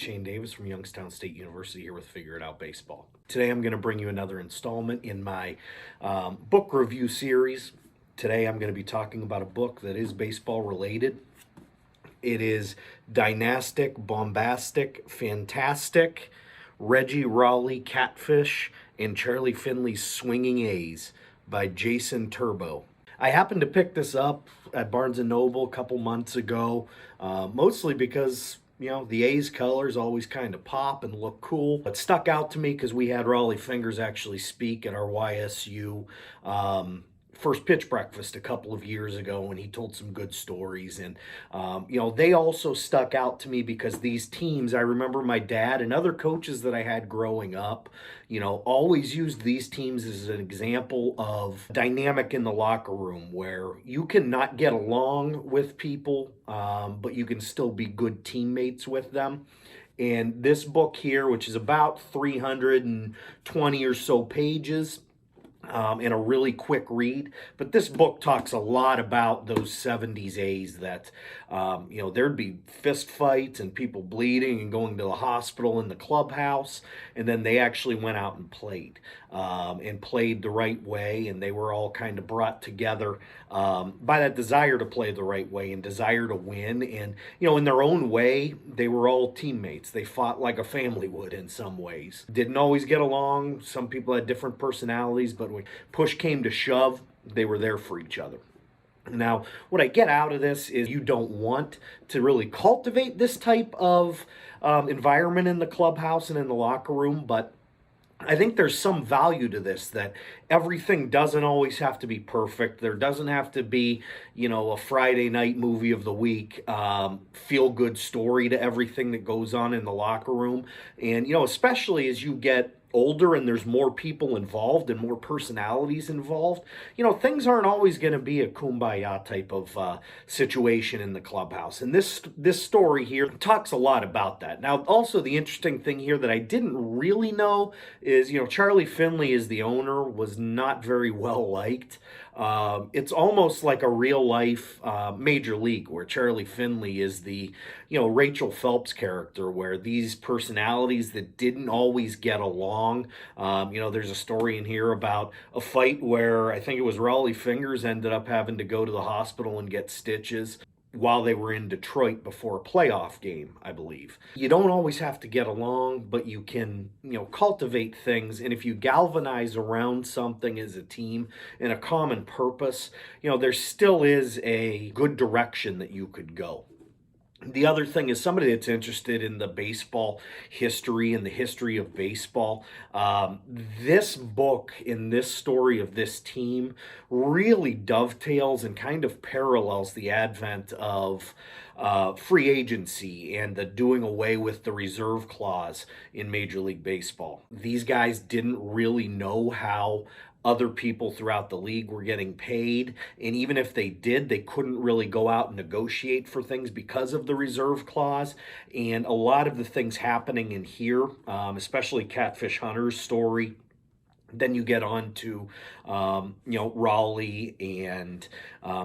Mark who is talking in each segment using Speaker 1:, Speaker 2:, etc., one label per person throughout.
Speaker 1: Shane Davis from Youngstown State University here with Figure It Out Baseball. Today I'm going to bring you another installment in my book review series. Today I'm going to be talking about a book that is baseball related. It is Dynastic, Bombastic, Fantastic, Reggie Raleigh Catfish, and Charlie Finley's Swinging A's by Jason Turbo. I happened to pick this up at Barnes & Noble a couple months ago, mostly because, you know, the A's colors always kind of pop and look cool. It stuck out to me because we had Raleigh Fingers actually speak at our YSU first pitch breakfast a couple of years ago, and he told some good stories. And you know, they also stuck out to me because these teams, I remember my dad and other coaches that I had growing up, you know, always used these teams as an example of dynamic in the locker room where you can not get along with people, but you can still be good teammates with them. And this book here, which is about 320 or so pages, and a really quick read. But this book talks a lot about those 70s A's that, you know, there'd be fist fights and people bleeding and going to the hospital in the clubhouse. And then they actually went out and played the right way. And they were all kind of brought together by that desire to play the right way and desire to win. And, you know, in their own way, they were all teammates. They fought like a family would in some ways. Didn't always get along. Some people had different personalities, but when push came to shove, they were there for each other. Now, what I get out of this is you don't want to really cultivate this type of environment in the clubhouse and in the locker room, but I think there's some value to this, that everything doesn't always have to be perfect. There doesn't have to be, you know, a Friday night movie of the week, feel-good story to everything that goes on in the locker room. And, you know, especially as you get older and there's more people involved and more personalities involved, you know, things aren't always going to be a kumbaya type of situation in the clubhouse. And this story here talks a lot about that. Now, also the interesting thing here that I didn't really know is, you know, Charlie Finley is the owner, was not very well liked. It's almost like a real life Major League, where Charlie Finley is the, you know, Rachel Phelps character, where these personalities that didn't always get along. You know, there's a story in here about a fight where I think it was Raleigh Fingers ended up having to go to the hospital and get stitches while they were in Detroit before a playoff game, I believe. You don't always have to get along, but you can, you know, cultivate things. And if you galvanize around something as a team and a common purpose, you know, there still is a good direction that you could go. The other thing is, somebody that's interested in the baseball history and the history of baseball, this book in this story of this team really dovetails and kind of parallels the advent of free agency and the doing away with the reserve clause in Major League Baseball. These guys didn't really know how other people throughout the league were getting paid, and even if they did, they couldn't really go out and negotiate for things because of the reserve clause. And a lot of the things happening in here, especially Catfish Hunter's story, then you get on to, you know, Raleigh and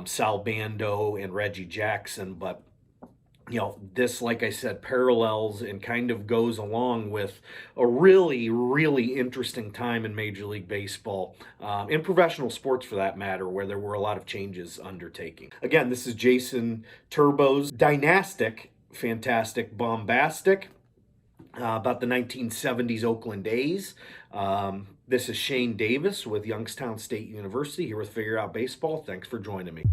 Speaker 1: Sal Bando and Reggie Jackson. But you know, this, like I said, parallels and kind of goes along with a really, really interesting time in Major League Baseball, in professional sports for that matter, where there were a lot of changes undertaking. Again, this is Jason Turbo's Dynastic, Fantastic, Bombastic, about the 1970s Oakland A's. This is Shane Davis with Youngstown State University here with Figure Out Baseball. Thanks for joining me.